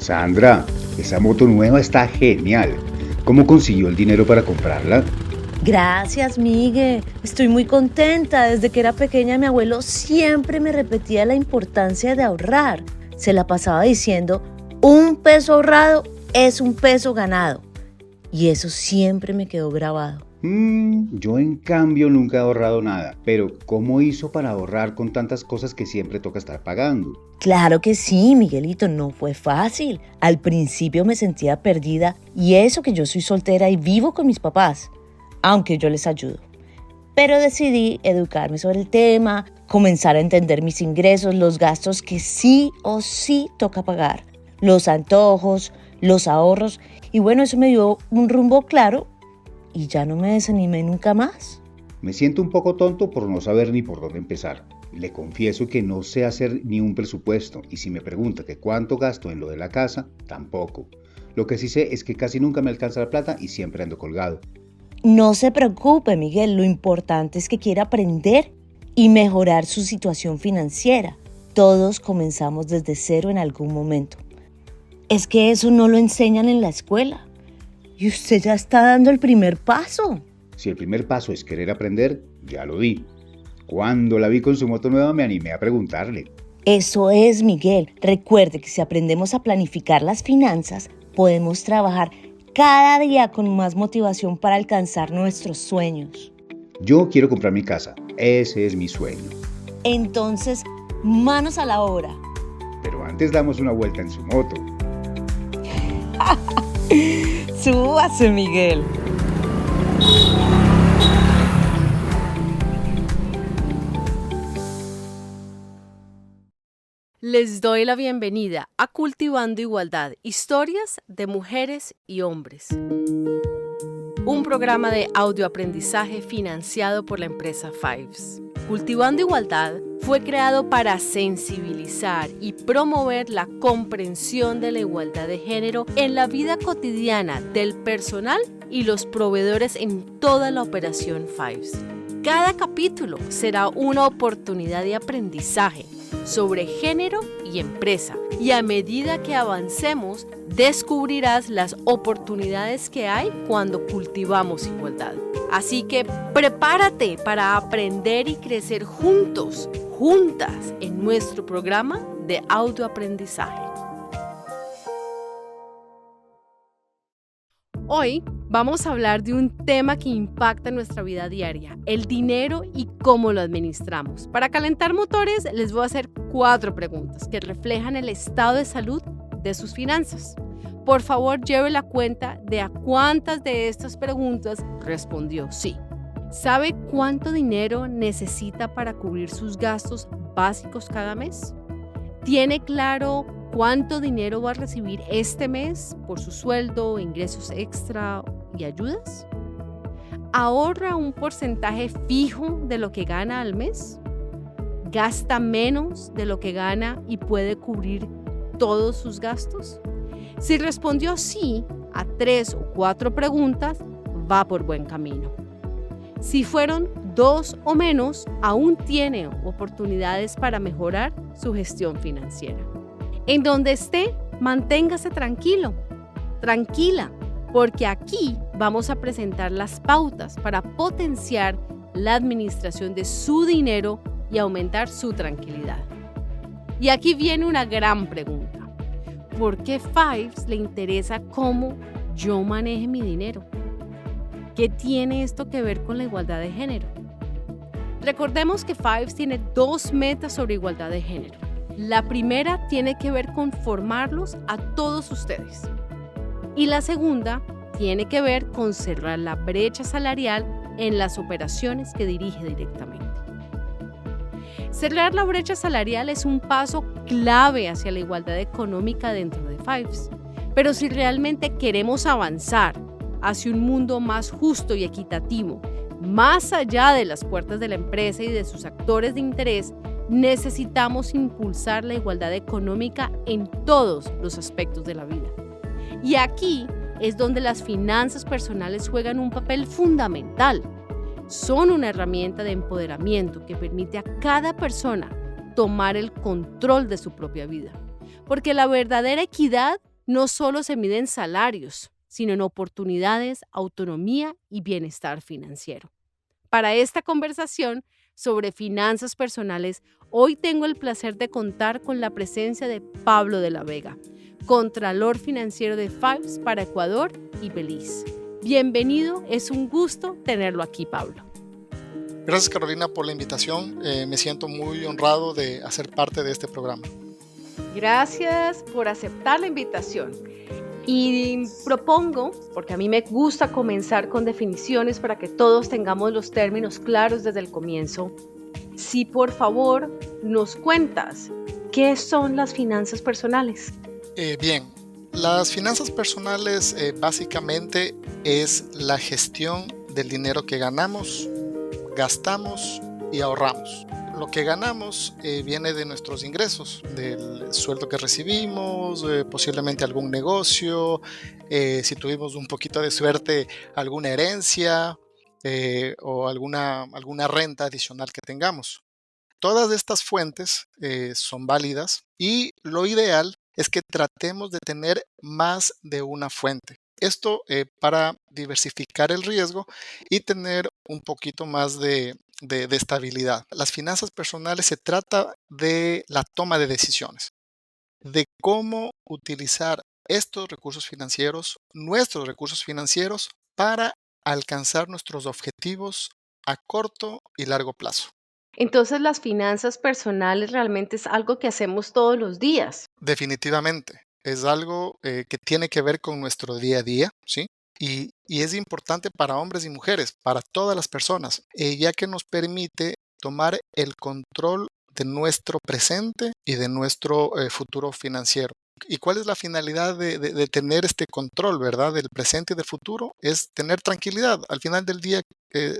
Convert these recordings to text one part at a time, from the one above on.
Sandra, esa moto nueva está genial. ¿Cómo consiguió el dinero para comprarla? Gracias, Migue. Estoy muy contenta. Desde que era pequeña, mi abuelo siempre me repetía la importancia de ahorrar. Se la pasaba diciendo, 1 peso ahorrado es 1 peso ganado. Y eso siempre me quedó grabado. Yo en cambio nunca he ahorrado nada, pero ¿cómo hizo para ahorrar con tantas cosas que siempre toca estar pagando? Claro que sí, Miguelito, no fue fácil. Al principio me sentía perdida y eso que yo soy soltera y vivo con mis papás, aunque yo les ayudo. Pero decidí educarme sobre el tema, comenzar a entender mis ingresos, los gastos que sí o sí toca pagar, los antojos, los ahorros y bueno, eso me dio un rumbo claro y ya no me desanimé nunca más. Me siento un poco tonto por no saber ni por dónde empezar. Le confieso que no sé hacer ni un presupuesto y si me pregunta que cuánto gasto en lo de la casa, tampoco. Lo que sí sé es que casi nunca me alcanza la plata y siempre ando colgado. No se preocupe, Miguel, lo importante es que quiera aprender y mejorar su situación financiera. Todos comenzamos desde cero en algún momento. Es que eso no lo enseñan en la escuela. Y usted ya está dando el primer paso. Si el primer paso es querer aprender, ya lo di. Cuando la vi con su moto nueva me animé a preguntarle. Eso es, Miguel. Recuerde que si aprendemos a planificar las finanzas, podemos trabajar cada día con más motivación para alcanzar nuestros sueños. Yo quiero comprar mi casa. Ese es mi sueño. Entonces, manos a la obra. Pero antes damos una vuelta en su moto. Súbase, Miguel. Les doy la bienvenida a Cultivando Igualdad, historias de mujeres y hombres. Un programa de audioaprendizaje financiado por la empresa Fives. Cultivando Igualdad fue creado para sensibilizar y promover la comprensión de la igualdad de género en la vida cotidiana del personal y los proveedores en toda la operación Fives. Cada capítulo será una oportunidad de aprendizaje sobre género y empresa, y a medida que avancemos, descubrirás las oportunidades que hay cuando cultivamos igualdad. Así que prepárate para aprender y crecer juntos, juntas, en nuestro programa de autoaprendizaje. Hoy vamos a hablar de un tema que impacta nuestra vida diaria, el dinero y cómo lo administramos. Para calentar motores, les voy a hacer 4 preguntas que reflejan el estado de salud de sus finanzas. Por favor, lleve la cuenta de a cuántas de estas preguntas respondió sí. ¿Sabe cuánto dinero necesita para cubrir sus gastos básicos cada mes? ¿Tiene claro cuánto dinero va a recibir este mes por su sueldo, ingresos extra y ayudas? ¿Ahorra un porcentaje fijo de lo que gana al mes? ¿Gasta menos de lo que gana y puede cubrir todos sus gastos? Si respondió sí a 3 o 4 preguntas, va por buen camino. Si fueron 2 o menos, aún tiene oportunidades para mejorar su gestión financiera. En donde esté, manténgase tranquilo, tranquila, porque aquí vamos a presentar las pautas para potenciar la administración de su dinero y aumentar su tranquilidad. Y aquí viene una gran pregunta. ¿Por qué Fives le interesa cómo yo maneje mi dinero? ¿Qué tiene esto que ver con la igualdad de género? Recordemos que Fives tiene 2 metas sobre igualdad de género. La primera tiene que ver con formarlos a todos ustedes. Y la segunda tiene que ver con cerrar la brecha salarial en las operaciones que dirige directamente. Cerrar la brecha salarial es un paso clave hacia la igualdad económica dentro de Fives. Pero si realmente queremos avanzar hacia un mundo más justo y equitativo, más allá de las puertas de la empresa y de sus actores de interés, necesitamos impulsar la igualdad económica en todos los aspectos de la vida. Y aquí es donde las finanzas personales juegan un papel fundamental. Son una herramienta de empoderamiento que permite a cada persona tomar el control de su propia vida. Porque la verdadera equidad no solo se mide en salarios, sino en oportunidades, autonomía y bienestar financiero. Para esta conversación sobre finanzas personales, hoy tengo el placer de contar con la presencia de Pablo de la Vega, Contralor Financiero de Fives para Ecuador y Belice. Bienvenido, es un gusto tenerlo aquí, Pablo. Gracias, Carolina, por la invitación. Me siento muy honrado de hacer parte de este programa. Gracias por aceptar la invitación. Y propongo, porque a mí me gusta comenzar con definiciones para que todos tengamos los términos claros desde el comienzo, si por favor nos cuentas qué son las finanzas personales. Bien, las finanzas personales básicamente es la gestión del dinero que ganamos, gastamos y ahorramos. Lo que ganamos viene de nuestros ingresos, del sueldo que recibimos, posiblemente algún negocio, si tuvimos un poquito de suerte, alguna herencia o alguna renta adicional que tengamos. Todas estas fuentes son válidas y lo ideal es que tratemos de tener más de una fuente. Esto para diversificar el riesgo y tener un poquito más de estabilidad. Las finanzas personales se trata de la toma de decisiones, de cómo utilizar estos recursos financieros, nuestros recursos financieros, para alcanzar nuestros objetivos a corto y largo plazo. Entonces, las finanzas personales realmente es algo que hacemos todos los días. Definitivamente, es algo que tiene que ver con nuestro día a día, ¿sí? Y es importante para hombres y mujeres, para todas las personas, ya que nos permite tomar el control de nuestro presente y de nuestro futuro financiero. ¿Y cuál es la finalidad de tener este control, verdad, del presente y del futuro? Es tener tranquilidad. Al final del día,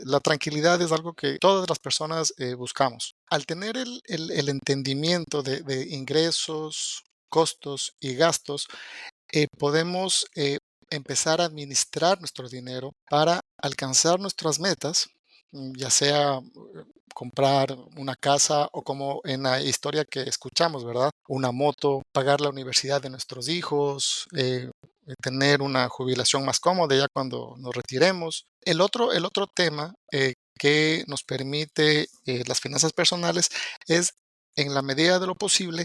la tranquilidad es algo que todas las personas buscamos. Al tener el entendimiento de ingresos, costos y gastos, podemos empezar a administrar nuestro dinero para alcanzar nuestras metas, ya sea comprar una casa o, como en la historia que escuchamos, ¿verdad? Una moto, pagar la universidad de nuestros hijos, tener una jubilación más cómoda ya cuando nos retiremos. El otro tema que nos permite las finanzas personales es, en la medida de lo posible,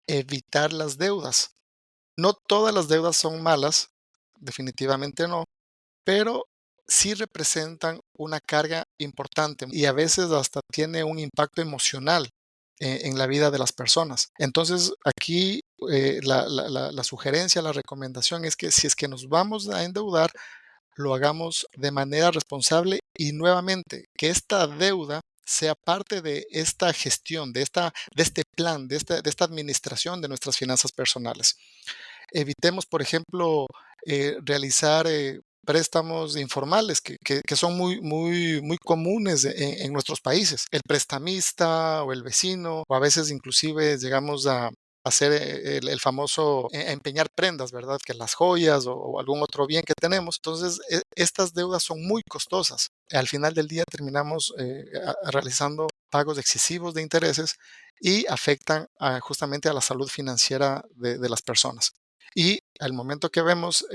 evitar las deudas. No todas las deudas son malas, definitivamente no, pero sí representan una carga importante y a veces hasta tiene un impacto emocional en la vida de las personas. Entonces, aquí la sugerencia, la recomendación es que si es que nos vamos a endeudar, lo hagamos de manera responsable y, nuevamente, que esta deuda sea parte de esta gestión, de este plan, de esta administración de nuestras finanzas personales. Evitemos, por ejemplo, realizar préstamos informales que son muy comunes en nuestros países. El prestamista o el vecino, o a veces inclusive llegamos a hacer el famoso empeñar prendas, ¿verdad? Que las joyas o algún otro bien que tenemos. Entonces, estas deudas son muy costosas. Al final del día terminamos realizando pagos excesivos de intereses y afectan justamente a la salud financiera de las personas. Y al momento que vemos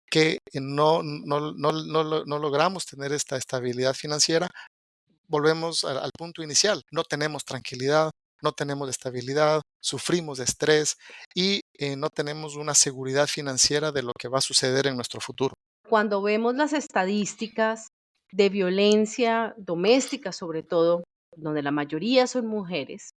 que no logramos tener esta estabilidad financiera, volvemos al punto inicial. No tenemos tranquilidad, no tenemos estabilidad, sufrimos de estrés y no tenemos una seguridad financiera de lo que va a suceder en nuestro futuro. Cuando vemos las estadísticas de violencia doméstica, sobre todo, donde la mayoría son mujeres,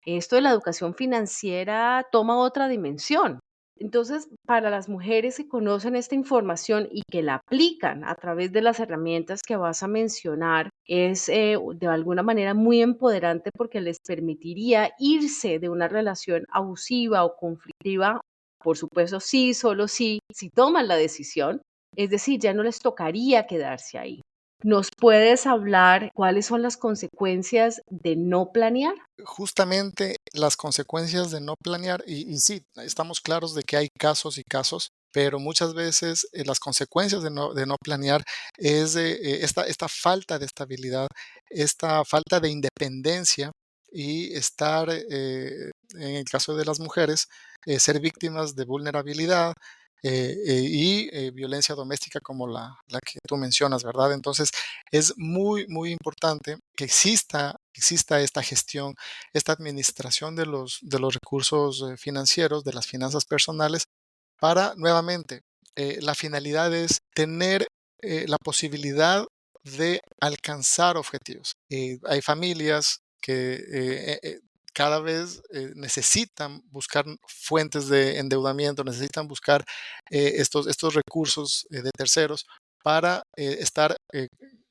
esto de la educación financiera toma otra dimensión. Entonces, para las mujeres que conocen esta información y que la aplican a través de las herramientas que vas a mencionar, es de alguna manera muy empoderante porque les permitiría irse de una relación abusiva o conflictiva, por supuesto, sí, solo sí, si toman la decisión, es decir, ya no les tocaría quedarse ahí. ¿Nos puedes hablar cuáles son las consecuencias de no planear? Justamente las consecuencias de no planear, y sí, estamos claros de que hay casos y casos, pero muchas veces las consecuencias de no planear es esta falta de estabilidad, esta falta de independencia y estar, en el caso de las mujeres, ser víctimas de vulnerabilidad y violencia doméstica como la que tú mencionas, ¿verdad? Entonces, es muy, muy importante que exista esta gestión, esta administración de los recursos financieros, de las finanzas personales, para nuevamente, la finalidad es tener la posibilidad de alcanzar objetivos. Hay familias que cada vez necesitan buscar fuentes de endeudamiento, necesitan buscar estos recursos de terceros para estar,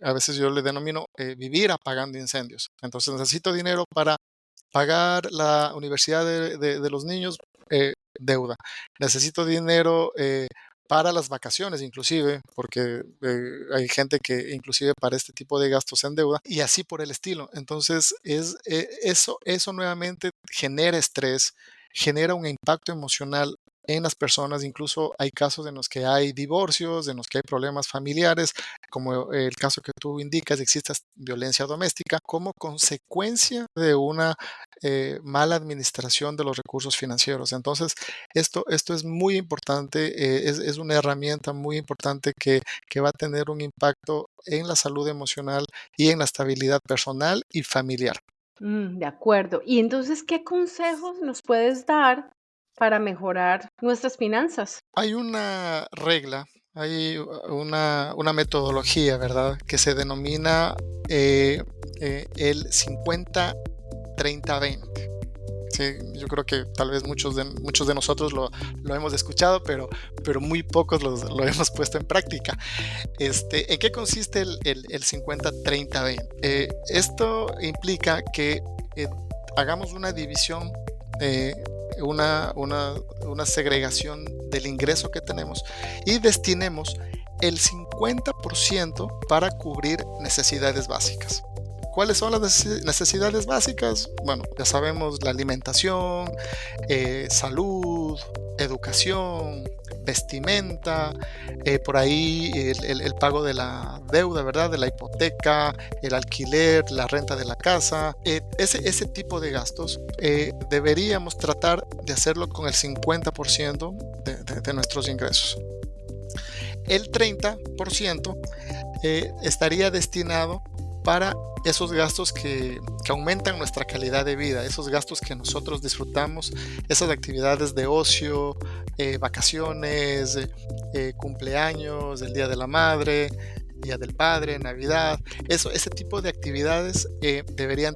a veces yo le denomino vivir apagando incendios. Entonces necesito dinero para pagar la universidad de los niños, deuda. Necesito dinero para las vacaciones, inclusive, porque hay gente que inclusive para este tipo de gastos se endeuda y así por el estilo. Entonces, eso nuevamente genera estrés, genera un impacto emocional en las personas. Incluso hay casos en los que hay divorcios, en los que hay problemas familiares, como el caso que tú indicas, existe violencia doméstica como consecuencia de una mala administración de los recursos financieros. Entonces, esto es muy importante, es una herramienta muy importante que va a tener un impacto en la salud emocional y en la estabilidad personal y familiar. De acuerdo. Y entonces, ¿qué consejos nos puedes dar para mejorar nuestras finanzas? Hay una regla, hay una metodología, ¿verdad? Que se denomina el 50-30-20. Sí, yo creo que tal vez muchos de nosotros lo hemos escuchado, pero muy pocos lo hemos puesto en práctica. ¿En qué consiste el 50-30-20? Esto implica que eh, hagamos una división, eh, una segregación del ingreso que tenemos y destinemos el 50% para cubrir necesidades básicas. ¿Cuáles son las necesidades básicas? Bueno, ya sabemos la alimentación, salud, educación, vestimenta, por ahí el pago de la deuda, ¿verdad? De la hipoteca, el alquiler, la renta de la casa. Ese tipo de gastos deberíamos tratar de hacerlo con el 50% de nuestros ingresos. El 30% estaría destinado para esos gastos que aumentan nuestra calidad de vida, esos gastos que nosotros disfrutamos, esas actividades de ocio, vacaciones, cumpleaños, el Día de la Madre, Día del Padre, Navidad. Ese tipo de actividades deberían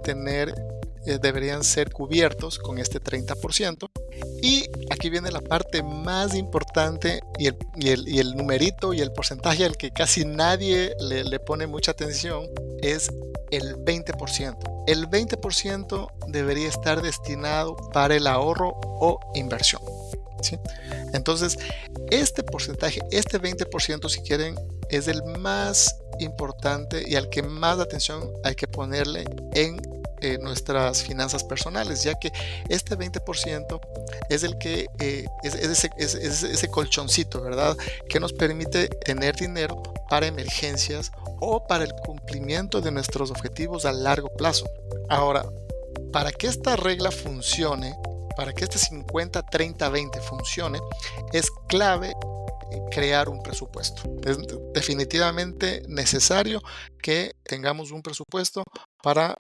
ser cubiertos con este 30%. Y aquí viene la parte más importante y el numerito y el porcentaje al que casi nadie le pone mucha atención es el 20%. El 20% debería estar destinado para el ahorro o inversión, ¿sí? Entonces, este porcentaje, este 20%, si quieren, es el más importante y al que más atención hay que ponerle en nuestras finanzas personales, ya que este 20% es el que es ese colchoncito, ¿verdad? Que nos permite tener dinero para emergencias o para el cumplimiento de nuestros objetivos a largo plazo. Ahora, para que esta regla funcione, para que este 50-30-20 funcione, es clave crear un presupuesto. Es definitivamente necesario que tengamos un presupuesto para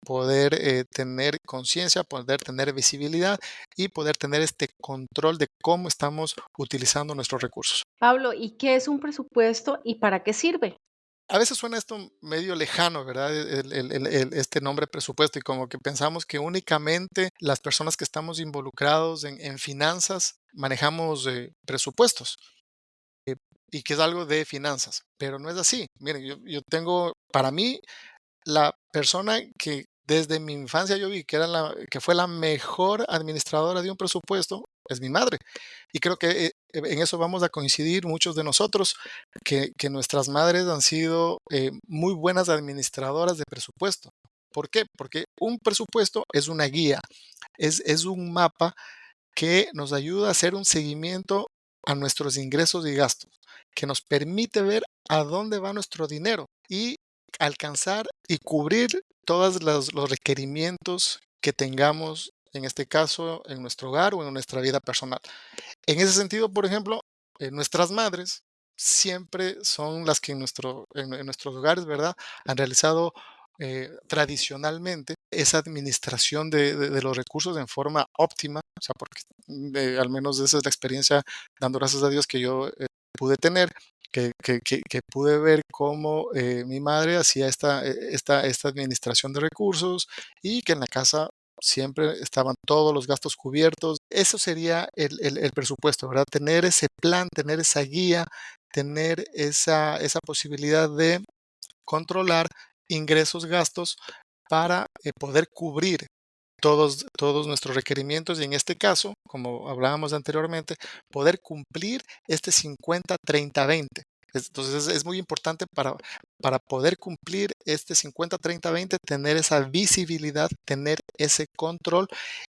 poder tener conciencia, poder tener visibilidad y poder tener este control de cómo estamos utilizando nuestros recursos. Pablo, ¿y qué es un presupuesto y para qué sirve? A veces suena esto medio lejano, ¿verdad? Este nombre presupuesto y como que pensamos que únicamente las personas que estamos involucrados en finanzas manejamos presupuestos y que es algo de finanzas, pero no es así. Miren, yo tengo, para mí, la persona que desde mi infancia yo vi que fue la mejor administradora de un presupuesto es mi madre. Y creo que en eso vamos a coincidir muchos de nosotros, que nuestras madres han sido muy buenas administradoras de presupuesto. ¿Por qué? Porque un presupuesto es una guía, es un mapa que nos ayuda a hacer un seguimiento a nuestros ingresos y gastos, que nos permite ver a dónde va nuestro dinero y alcanzar y cubrir todos los requerimientos que tengamos, en este caso, en nuestro hogar o en nuestra vida personal. En ese sentido, por ejemplo, nuestras madres siempre son las que en nuestros hogares, ¿verdad? Han realizado tradicionalmente esa administración de los recursos en forma óptima, o sea, porque al menos esa es la experiencia, dando gracias a Dios que yo pude tener, que pude ver cómo mi madre hacía esta administración de recursos y que en la casa siempre estaban todos los gastos cubiertos. Eso sería el presupuesto, ¿verdad? Tener ese plan, tener esa guía, tener esa posibilidad de controlar ingresos, gastos para poder cubrir todos nuestros requerimientos y en este caso, como hablábamos anteriormente, poder cumplir este 50-30-20. Entonces es muy importante para poder cumplir este 50-30-20, tener esa visibilidad, tener ese control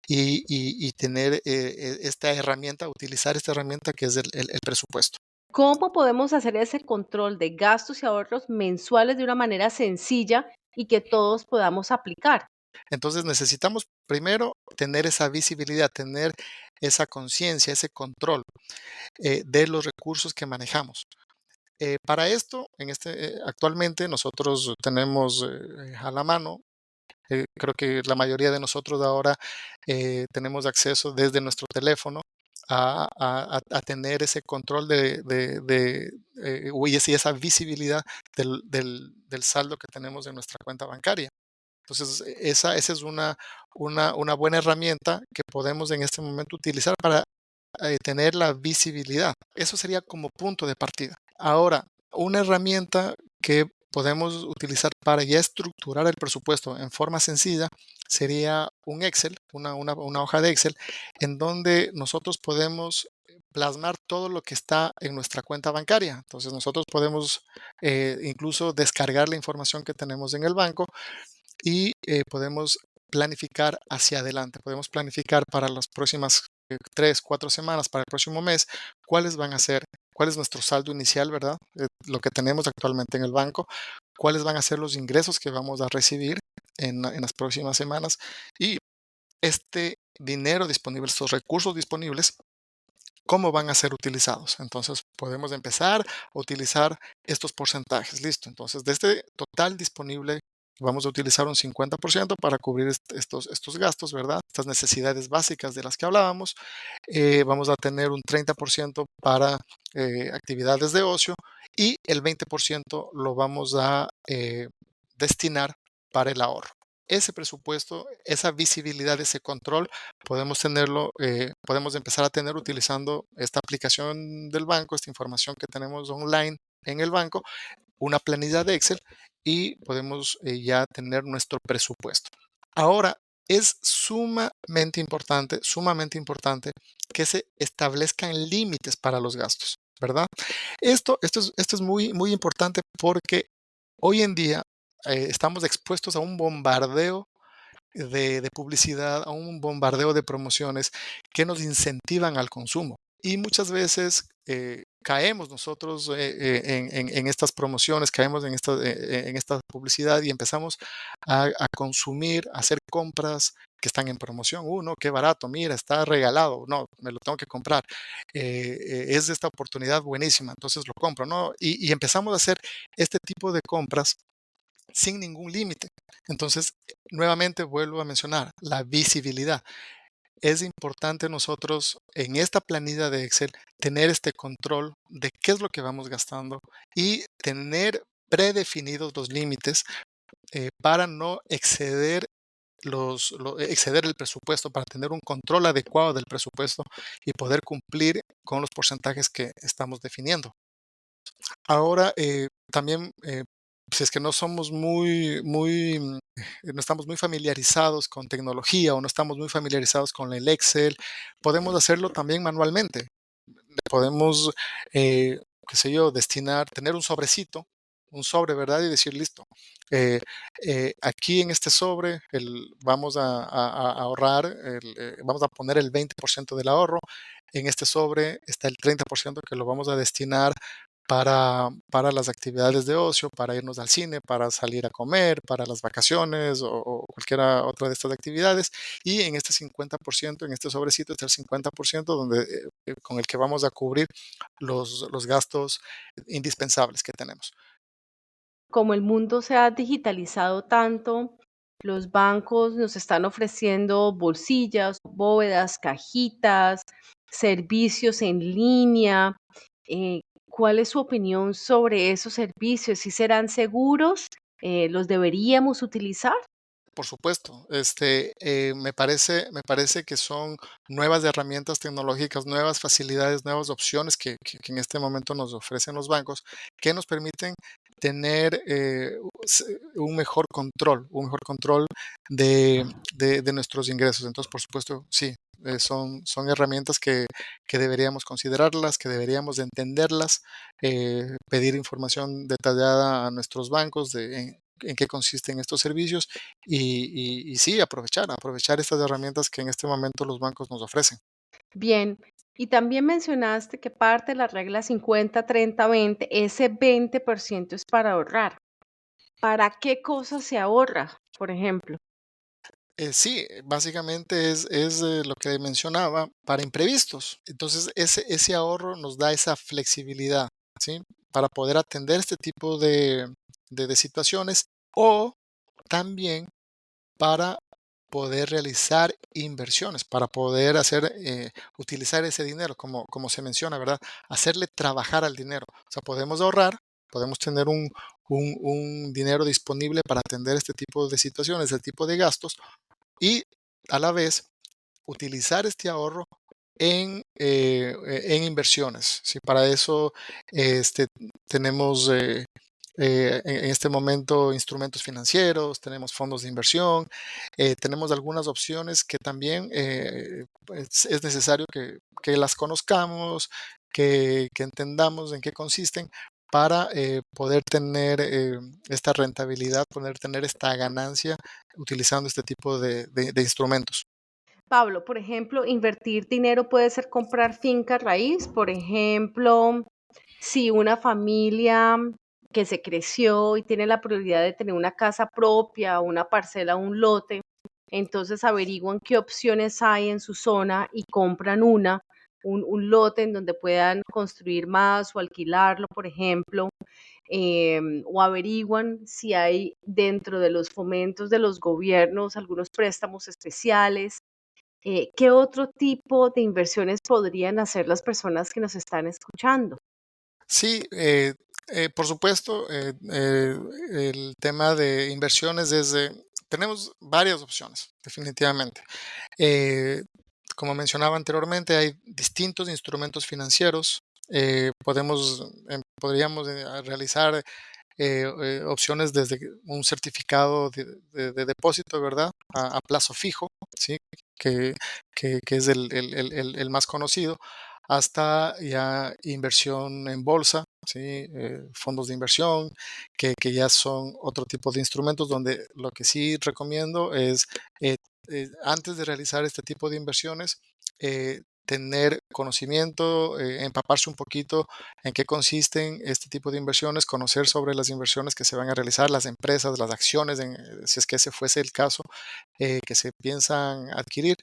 y tener esta herramienta, utilizar esta herramienta que es el presupuesto. ¿Cómo podemos hacer ese control de gastos y ahorros mensuales de una manera sencilla y que todos podamos aplicar? Entonces necesitamos primero tener esa visibilidad, tener esa conciencia, ese control de los recursos que manejamos. Para esto, actualmente nosotros tenemos a la mano, creo que la mayoría de nosotros ahora tenemos acceso desde nuestro teléfono a tener ese control y esa visibilidad del saldo que tenemos en nuestra cuenta bancaria. Entonces, esa es una buena herramienta que podemos en este momento utilizar para tener la visibilidad. Eso sería como punto de partida. Ahora, una herramienta que podemos utilizar para ya estructurar el presupuesto en forma sencilla sería un Excel, una hoja de Excel, en donde nosotros podemos plasmar todo lo que está en nuestra cuenta bancaria. Entonces, nosotros podemos incluso descargar la información que tenemos en el banco y podemos planificar hacia adelante. Podemos planificar para las próximas 3, 4 semanas, para el próximo mes, cuáles van a ser, cuál es nuestro saldo inicial, ¿verdad? Lo que tenemos actualmente en el banco, cuáles van a ser los ingresos que vamos a recibir en las próximas semanas y este dinero disponible, estos recursos disponibles, cómo van a ser utilizados. Entonces podemos empezar a utilizar estos porcentajes. Listo. Entonces, de este total disponible, vamos a utilizar un 50% para cubrir estos gastos, ¿verdad? Estas necesidades básicas de las que hablábamos. Vamos a tener un 30% para actividades de ocio y el 20% lo vamos a destinar para el ahorro. Ese presupuesto, esa visibilidad, ese control, podemos empezar a tener utilizando esta aplicación del banco, esta información que tenemos online en el banco, una planilla de Excel y podemos ya tener nuestro presupuesto. Ahora, es sumamente importante que se establezcan límites para los gastos, ¿verdad? Esto es muy importante porque hoy en día estamos expuestos a un bombardeo de publicidad, a un bombardeo de promociones que nos incentivan al consumo. Y muchas veces caemos nosotros en estas promociones, caemos en esta publicidad y empezamos a consumir, a hacer compras que están en promoción. No, qué barato, mira, está regalado, no, me lo tengo que comprar. Es de esta oportunidad buenísima, entonces lo compro, ¿no? Y empezamos a hacer este tipo de compras sin ningún límite. Entonces, nuevamente vuelvo a mencionar la visibilidad. Es importante nosotros en esta planilla de Excel tener este control de qué es lo que vamos gastando y tener predefinidos los límites para no exceder el presupuesto, para tener un control adecuado del presupuesto y poder cumplir con los porcentajes que estamos definiendo. Ahora, también, si es que no somos no estamos muy familiarizados con tecnología o no estamos muy familiarizados con el Excel, podemos hacerlo también manualmente. Podemos, qué sé yo, tener un sobrecito, un sobre, ¿verdad? Y decir, listo, eh, aquí en este sobre vamos a ahorrar, vamos a poner el 20% del ahorro. En este sobre está el 30% que lo vamos a destinar para las actividades de ocio, para irnos al cine, para salir a comer, para las vacaciones o cualquiera otra de estas actividades. Y en este 50%, en este sobrecito está el 50% donde, con el que vamos a cubrir los gastos indispensables que tenemos. Como el mundo se ha digitalizado tanto, los bancos nos están ofreciendo bolsillas, bóvedas, cajitas, servicios en línea. Eh, ¿Cuál es su opinión sobre esos servicios? ¿Si serán seguros? ¿Los deberíamos utilizar? Por supuesto, me parece que son nuevas herramientas tecnológicas, nuevas facilidades, nuevas opciones que en este momento nos ofrecen los bancos, que nos permiten tener un mejor control de nuestros ingresos. Entonces, por supuesto, sí, son herramientas que deberíamos considerarlas, que deberíamos de entenderlas, pedir información detallada a nuestros bancos en qué consisten estos servicios y sí, aprovechar estas herramientas que en este momento los bancos nos ofrecen. Bien, y también mencionaste que parte de la regla 50-30-20, ese 20% es para ahorrar. ¿Para qué cosas se ahorra, por ejemplo? Sí, básicamente es lo que mencionaba, para imprevistos. Entonces, ese ahorro nos da esa flexibilidad, ¿sí? Para poder atender este tipo de situaciones o también para poder realizar inversiones, para poder utilizar ese dinero, como se menciona, ¿verdad? Hacerle trabajar al dinero. O sea, podemos ahorrar, podemos tener un dinero disponible para atender este tipo de situaciones, este tipo de gastos, y a la vez utilizar este ahorro en inversiones. ¿Sí? Para eso tenemos en este momento instrumentos financieros, tenemos fondos de inversión, tenemos algunas opciones que también pues, es necesario que las conozcamos, que entendamos en qué consisten para poder tener esta rentabilidad, poder tener esta ganancia utilizando este tipo de instrumentos. Pablo, por ejemplo, invertir dinero puede ser comprar finca raíz. Por ejemplo, si una familia que se creció y tiene la prioridad de tener una casa propia, una parcela, un lote, entonces averiguan qué opciones hay en su zona y compran un lote en donde puedan construir más o alquilarlo, por ejemplo, o averiguan si hay dentro de los fomentos de los gobiernos algunos préstamos especiales. ¿Qué otro tipo de inversiones podrían hacer las personas que nos están escuchando? Sí, por supuesto, el tema de inversiones tenemos varias opciones, definitivamente. Eh, Como mencionaba anteriormente, hay distintos instrumentos financieros. Podríamos realizar opciones desde un certificado de depósito, ¿verdad? A plazo fijo, ¿sí? Que, que es el más conocido, hasta ya inversión en bolsa, ¿sí? Fondos de inversión, que ya son otro tipo de instrumentos donde lo que sí recomiendo es, eh, antes de realizar este tipo de inversiones, tener conocimiento, empaparse un poquito en qué consisten este tipo de inversiones, conocer sobre las inversiones que se van a realizar, las empresas, las acciones, si es que ese fuese el caso, que se piensan adquirir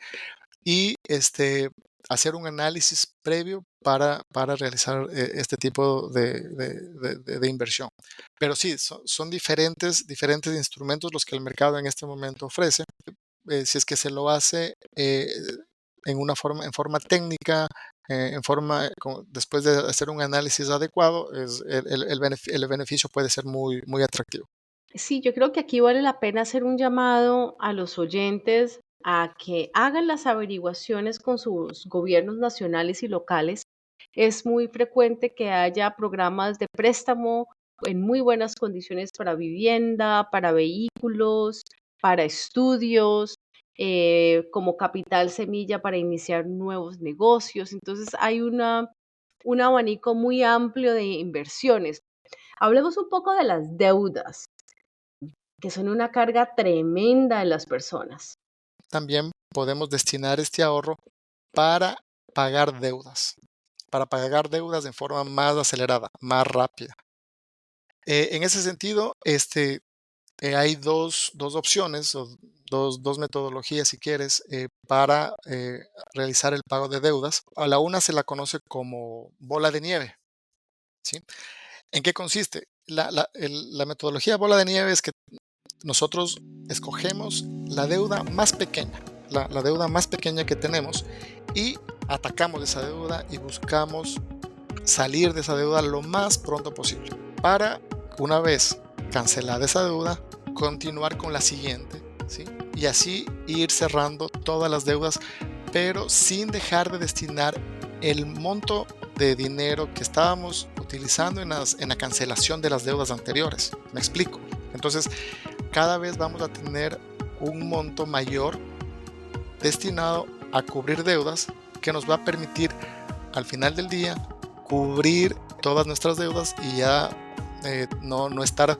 y hacer un análisis previo para realizar este tipo de inversión. Pero sí, son diferentes instrumentos los que el mercado en este momento ofrece. Si es que se lo hace en forma técnica, después de hacer un análisis adecuado, el beneficio puede ser muy, muy atractivo. Sí, yo creo que aquí vale la pena hacer un llamado a los oyentes a que hagan las averiguaciones con sus gobiernos nacionales y locales. Es muy frecuente que haya programas de préstamo en muy buenas condiciones para vivienda, para vehículos, para estudios, como capital semilla para iniciar nuevos negocios. Entonces hay un abanico muy amplio de inversiones. Hablemos un poco de las deudas, que son una carga tremenda en las personas. También podemos destinar este ahorro para pagar deudas. para pagar deudas de forma más acelerada, más rápida. En ese sentido, hay dos opciones o dos metodologías, si quieres, para realizar el pago de deudas. A la una se la conoce como bola de nieve, ¿sí? ¿En qué consiste? La metodología bola de nieve es que nosotros escogemos la deuda más pequeña, la deuda más pequeña que tenemos, y atacamos esa deuda y buscamos salir de esa deuda lo más pronto posible para, una vez cancelada esa deuda, continuar con la siguiente, ¿sí? Y así ir cerrando todas las deudas, pero sin dejar de destinar el monto de dinero que estábamos utilizando en la cancelación de las deudas anteriores. ¿Me explico? Entonces, cada vez vamos a tener un monto mayor destinado a cubrir deudas que nos va a permitir al final del día cubrir todas nuestras deudas y ya no estar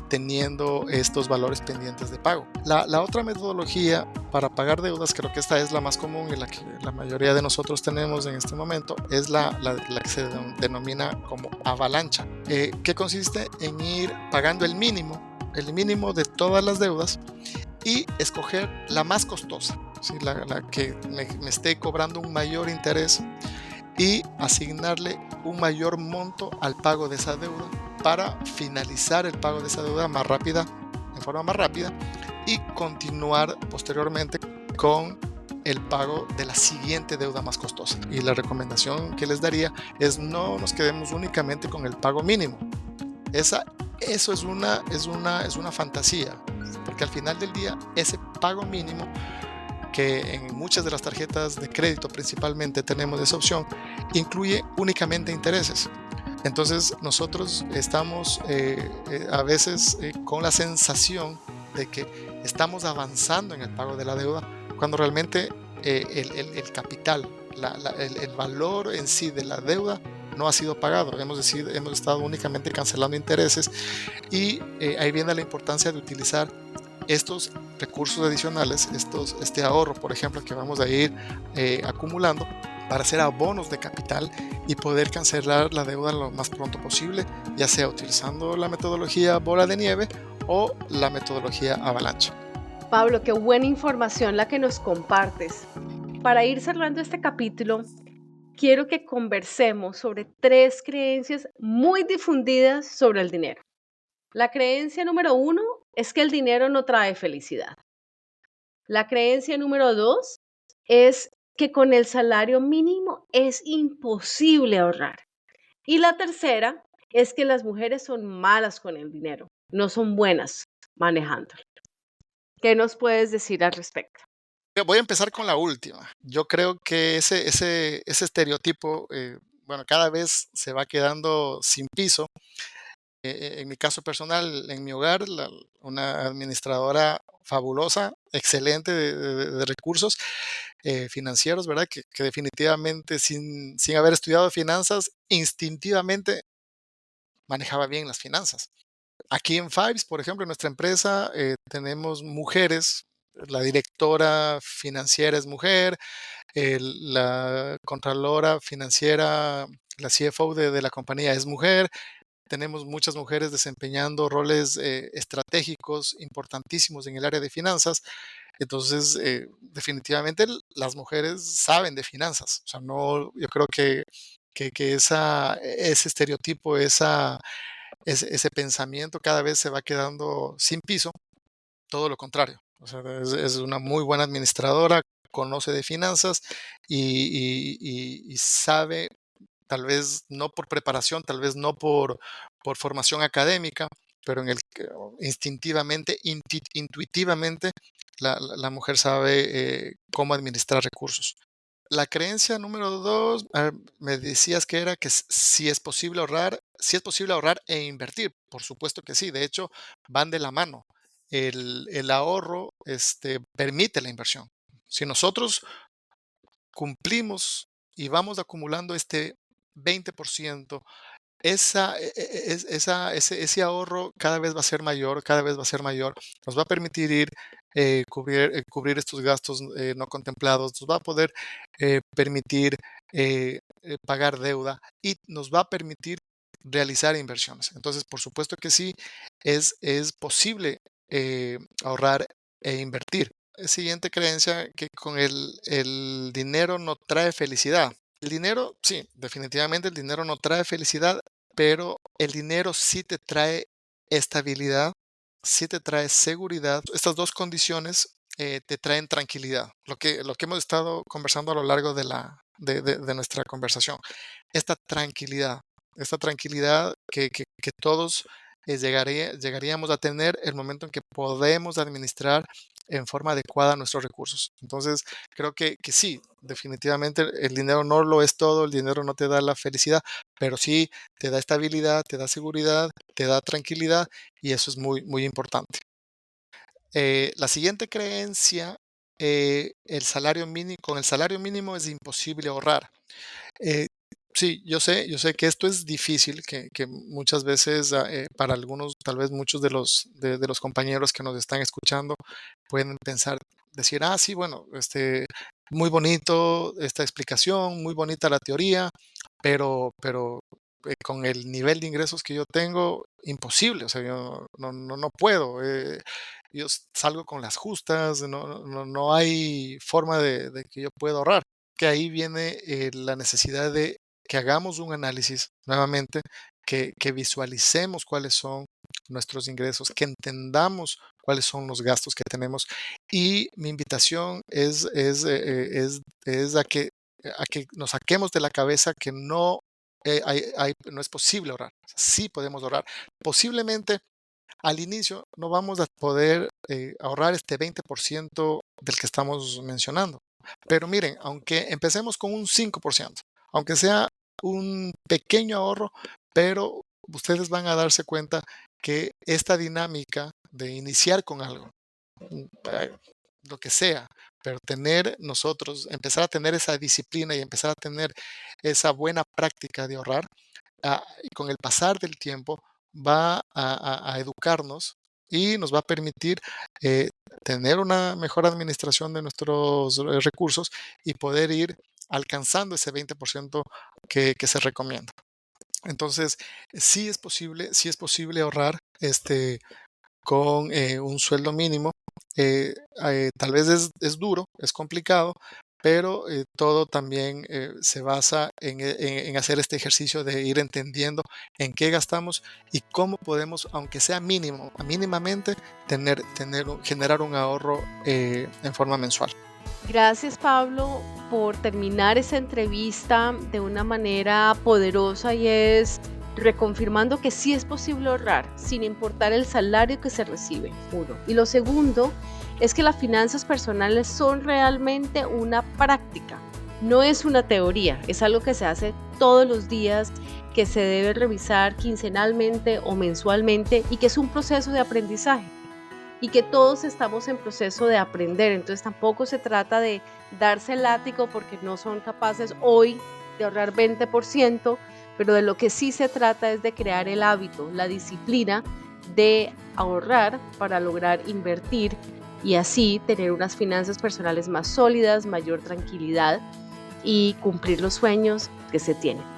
teniendo estos valores pendientes de pago. La otra metodología para pagar deudas, creo que esta es la más común y la que la mayoría de nosotros tenemos en este momento, es la que se denomina como avalancha, que consiste en ir pagando el mínimo de todas las deudas y escoger la más costosa, ¿sí? la que me esté cobrando un mayor interés, y asignarle un mayor monto al pago de esa deuda para finalizar el pago de esa deuda en forma más rápida, y continuar posteriormente con el pago de la siguiente deuda más costosa. Y la recomendación que les daría es no nos quedemos únicamente con el pago mínimo. Eso es una fantasía, porque al final del día ese pago mínimo, que en muchas de las tarjetas de crédito principalmente tenemos esa opción, incluye únicamente intereses. Entonces nosotros estamos a veces con la sensación de que estamos avanzando en el pago de la deuda, cuando realmente el capital, el valor en sí de la deuda no ha sido pagado. Hemos estado únicamente cancelando intereses, y ahí viene la importancia de utilizar estos recursos adicionales, este ahorro, por ejemplo, que vamos a ir acumulando para hacer abonos de capital y poder cancelar la deuda lo más pronto posible, ya sea utilizando la metodología bola de nieve o la metodología avalancha. Pablo, qué buena información la que nos compartes. Para ir cerrando este capítulo, quiero que conversemos sobre 3 creencias muy difundidas sobre el dinero. La creencia número 1 es que el dinero no trae felicidad. La creencia número 2 es que con el salario mínimo es imposible ahorrar. Y la tercera es que las mujeres son malas con el dinero, no son buenas manejándolo. ¿Qué nos puedes decir al respecto? Voy a empezar con la última. Yo creo que ese estereotipo, cada vez se va quedando sin piso. En mi caso personal, en mi hogar, una administradora fabulosa, excelente de recursos financieros, ¿verdad? Que definitivamente sin haber estudiado finanzas, instintivamente manejaba bien las finanzas. Aquí en Fives, por ejemplo, en nuestra empresa, tenemos mujeres. La directora financiera es mujer, la contralora financiera, la CFO de la compañía es mujer. Tenemos muchas mujeres desempeñando roles estratégicos importantísimos en el área de finanzas. Entonces, definitivamente las mujeres saben de finanzas. O sea, no, yo creo que ese estereotipo, ese pensamiento cada vez se va quedando sin piso. Todo lo contrario. O sea, es una muy buena administradora, conoce de finanzas y sabe, tal vez no por preparación, tal vez no por formación académica, pero instintivamente, intuitivamente, la mujer sabe cómo administrar recursos. La creencia número 2, me decías que era que si es posible ahorrar, si es posible ahorrar e invertir. Por supuesto que sí, de hecho, van de la mano. El ahorro permite la inversión. Si nosotros cumplimos y vamos acumulando este 20%, ese ahorro cada vez va a ser mayor, cada vez va a ser mayor. Nos va a permitir cubrir estos gastos no contemplados, nos va a poder permitir pagar deuda y nos va a permitir realizar inversiones. Entonces, por supuesto que sí, es posible ahorrar e invertir. Siguiente creencia, que con el dinero no trae felicidad. El dinero, sí, definitivamente el dinero no trae felicidad, pero el dinero sí te trae estabilidad, sí te trae seguridad. Estas dos condiciones te traen tranquilidad. Lo que hemos estado conversando a lo largo de nuestra conversación. Esta tranquilidad que todos llegaríamos a tener el momento en que podemos administrar en forma adecuada nuestros recursos. Entonces, creo que sí, definitivamente el dinero no lo es todo, el dinero no te da la felicidad, pero sí te da estabilidad, te da seguridad, te da tranquilidad y eso es muy, muy importante. La siguiente creencia, con el salario mínimo es imposible ahorrar. Eh, sí, yo sé que esto es difícil, que muchas veces para algunos, tal vez muchos de los compañeros que nos están escuchando pueden pensar, decir, sí, bueno, muy bonito esta explicación, muy bonita la teoría, pero con el nivel de ingresos que yo tengo, imposible, o sea, yo no puedo. Yo salgo con las justas, no hay forma de que yo pueda ahorrar. Que ahí viene la necesidad de que hagamos un análisis nuevamente, que visualicemos cuáles son nuestros ingresos, que entendamos cuáles son los gastos que tenemos. Y mi invitación es a que nos saquemos de la cabeza que no es posible ahorrar. Sí podemos ahorrar. Posiblemente al inicio no vamos a poder ahorrar este 20% del que estamos mencionando. Pero miren, aunque empecemos con un 5%, aunque sea un pequeño ahorro, pero ustedes van a darse cuenta que esta dinámica de iniciar con algo, eh, lo que sea, pero empezar a tener esa disciplina y empezar a tener esa buena práctica de ahorrar, y con el pasar del tiempo va a educarnos y nos va a permitir eh, tener una mejor administración de nuestros recursos y poder ir alcanzando ese 20% que se recomienda. Entonces, sí es posible ahorrar con un sueldo mínimo. Tal vez es duro, es complicado, pero todo también se basa en hacer este ejercicio de ir entendiendo en qué gastamos y cómo podemos, aunque sea mínimamente, generar un ahorro en forma mensual. Gracias, Pablo, por terminar esa entrevista de una manera poderosa y es reconfirmando que sí es posible ahorrar sin importar el salario que se recibe, uno. Y lo segundo es que las finanzas personales son realmente una práctica, no es una teoría, es algo que se hace todos los días, que se debe revisar quincenalmente o mensualmente y que es un proceso de aprendizaje. Y que todos estamos en proceso de aprender, entonces tampoco se trata de darse el látigo porque no son capaces hoy de ahorrar 20%, pero de lo que sí se trata es de crear el hábito, la disciplina de ahorrar para lograr invertir y así tener unas finanzas personales más sólidas, mayor tranquilidad y cumplir los sueños que se tienen.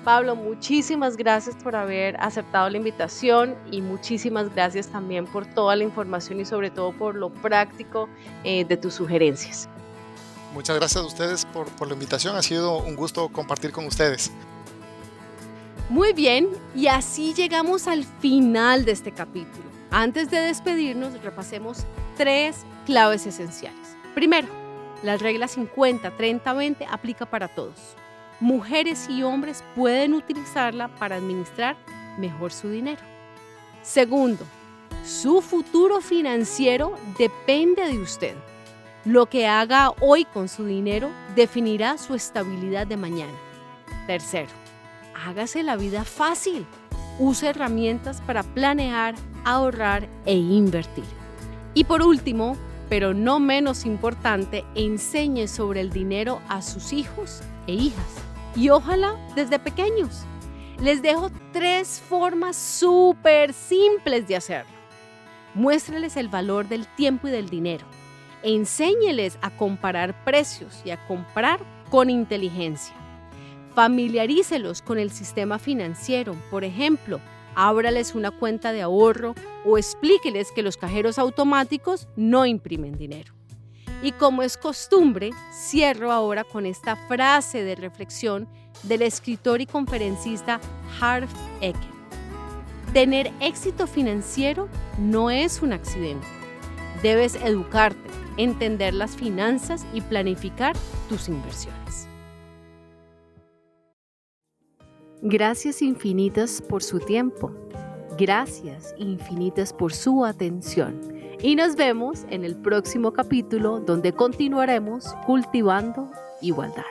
Pablo, muchísimas gracias por haber aceptado la invitación y muchísimas gracias también por toda la información y sobre todo por lo práctico de tus sugerencias. Muchas gracias a ustedes por la invitación. Ha sido un gusto compartir con ustedes. Muy bien, y así llegamos al final de este capítulo. Antes de despedirnos, repasemos 3 claves esenciales. Primero, la regla 50-30-20 aplica para todos. Mujeres y hombres pueden utilizarla para administrar mejor su dinero. Segundo, su futuro financiero depende de usted. Lo que haga hoy con su dinero definirá su estabilidad de mañana. Tercero, hágase la vida fácil. Use herramientas para planear, ahorrar e invertir. Y por último, pero no menos importante, enseñe sobre el dinero a sus hijos e hijas. Y ojalá desde pequeños. Les dejo 3 formas súper simples de hacerlo. Muéstreles el valor del tiempo y del dinero. Enséñeles a comparar precios y a comprar con inteligencia. Familiarícelos con el sistema financiero. Por ejemplo, ábrales una cuenta de ahorro o explíqueles que los cajeros automáticos no imprimen dinero. Y como es costumbre, cierro ahora con esta frase de reflexión del escritor y conferencista Harv Eker. Tener éxito financiero no es un accidente. Debes educarte, entender las finanzas y planificar tus inversiones. Gracias infinitas por su tiempo. Gracias infinitas por su atención. Y nos vemos en el próximo capítulo donde continuaremos cultivando igualdad.